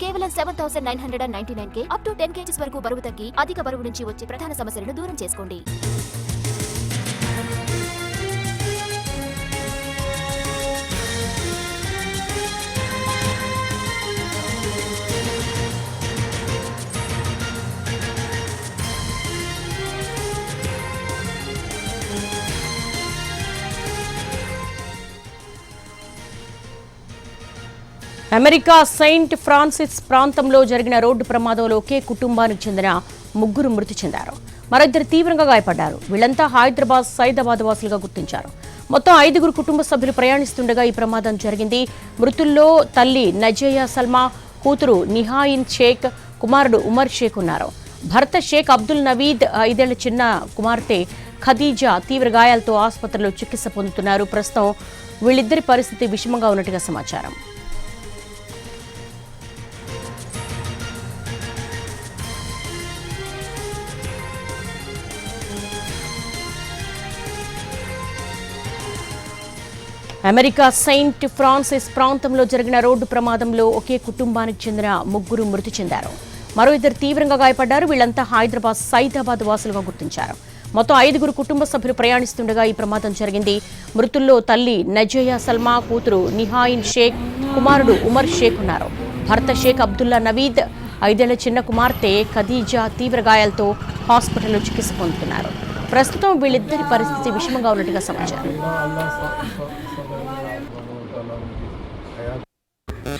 కేవలం 7,999K up to 10 kgs వరకు బరువు తగ్గి అధిక బరువు నుంచి వచ్చే ప్రధాన సమస్యలను దూరం చేసుకోండి. అమెరికా సెయింట్ ఫ్రాన్సిస్ ప్రాంతంలో జరిగిన రోడ్డు ప్రమాదంలో ఒకే కుటుంబానికి చెందిన 3 మృతి చెందారు. మరిద్దరు తీవ్రంగా గాయపడ్డారు. వీళ్లంతా హైదరాబాద్ సైదాబాద్ వాసులుగా గుర్తించారు. మొత్తం 5 కుటుంబ సభ్యులు ప్రయాణిస్తుండగా ఈ ప్రమాదం జరిగింది. మృతుల్లో తల్లి నజయా సల్మా, కూతురు నిహాయిన్ షేక్, కుమారుడు ఉమర్ షేక్ ఉన్నారు. భర్త షేక్ అబ్దుల్ నవీద్, 5 ఏళ్ల చిన్న కుమార్తె ఖదీజా తీవ్ర గాయాలతో ఆసుపత్రిలో చికిత్స పొందుతున్నారు. ప్రస్తుతం వీళ్ళిద్దరి పరిస్థితి విషమంగా ఉన్నట్టుగా సమాచారం. అమెరికా సెయింట్ ఫ్రాన్సిస్ ప్రాంతంలో జరిగిన రోడ్డు ప్రమాదంలో ఒకే కుటుంబానికి చెందిన 3 మృతి చెందారు. మరో 2 తీవ్రంగా గాయపడ్డారు. వీళ్లంతా హైదరాబాద్ సైదాబాద్ వాసులుగా గుర్తించారు. మొత్తం 5 కుటుంబ సభ్యులు ప్రయాణిస్తుండగా ఈ ప్రమాదం జరిగింది. మృతుల్లో తల్లి నజయా సల్మా, కూతురు నిహాయిన్ షేక్, కుమారుడు ఉమర్ షేక్ ఉన్నారు. భర్త షేక్ అబ్దుల్లా నవీద్, 5 ఏళ్ల చిన్న కుమార్తె ఖదీజా తీవ్ర గాయాలతో హాస్పిటల్లో చికిత్స పొందుతున్నారు. ప్రస్తుతం వీళ్ళిద్దరి పరిస్థితి విషమంగా ఉన్నట్టుగా సమాచారం.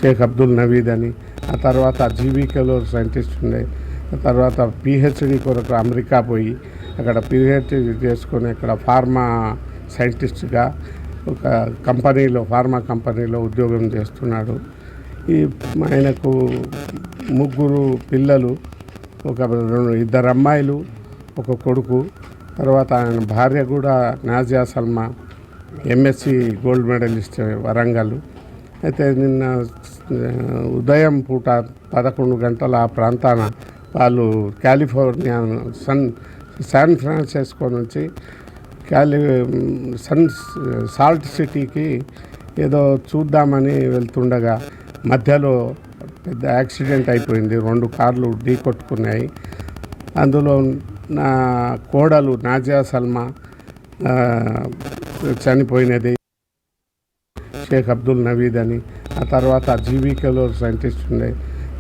షేక్ అబ్దుల్ నవీద్ అని, ఆ తర్వాత జీవీకేలో సైంటిస్ట్ ఉండే, ఆ తర్వాత పిహెచ్డి కొరకు అమెరికా పోయి అక్కడ పిహెచ్డి చేసుకొని అక్కడ ఫార్మా సైంటిస్ట్గా ఒక కంపెనీలో ఫార్మా కంపెనీలో ఉద్యోగం చేస్తున్నాడు. ఆయనకు 3 పిల్లలు, 2 అమ్మాయిలు, 1 కొడుకు. తర్వాత ఆయన భార్య కూడా Nazia Salma, MSc gold medalist Warangal. అయితే నిన్న ఉదయం పూట 11 గంటల ఆ ప్రాంతాన వాళ్ళు కాలిఫోర్నియా శాన్ ఫ్రాన్సిస్కో నుంచి సాల్ట్ సిటీకి ఏదో చూద్దామని వెళ్తుండగా మధ్యలో పెద్ద యాక్సిడెంట్ అయిపోయింది. 2 కార్లు ఢీ కొట్టుకున్నాయి. అందులో నా కోడలు నాజియా సల్మా చనిపోయినది. షేక్ అబ్దుల్ నవీద్ అని, ఆ తర్వాత జీవీకేలో సైంటిస్ట్ ఉండే,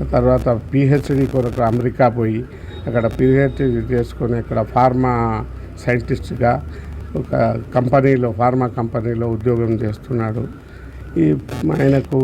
ఆ తర్వాత పిహెచ్డి కొరకు అమెరికా పోయి అక్కడ పిహెచ్డి చేసుకొని అక్కడ ఫార్మా సైంటిస్ట్గా ఒక కంపెనీలో ఫార్మా కంపెనీలో ఉద్యోగం చేస్తున్నాడు. ఆయనకు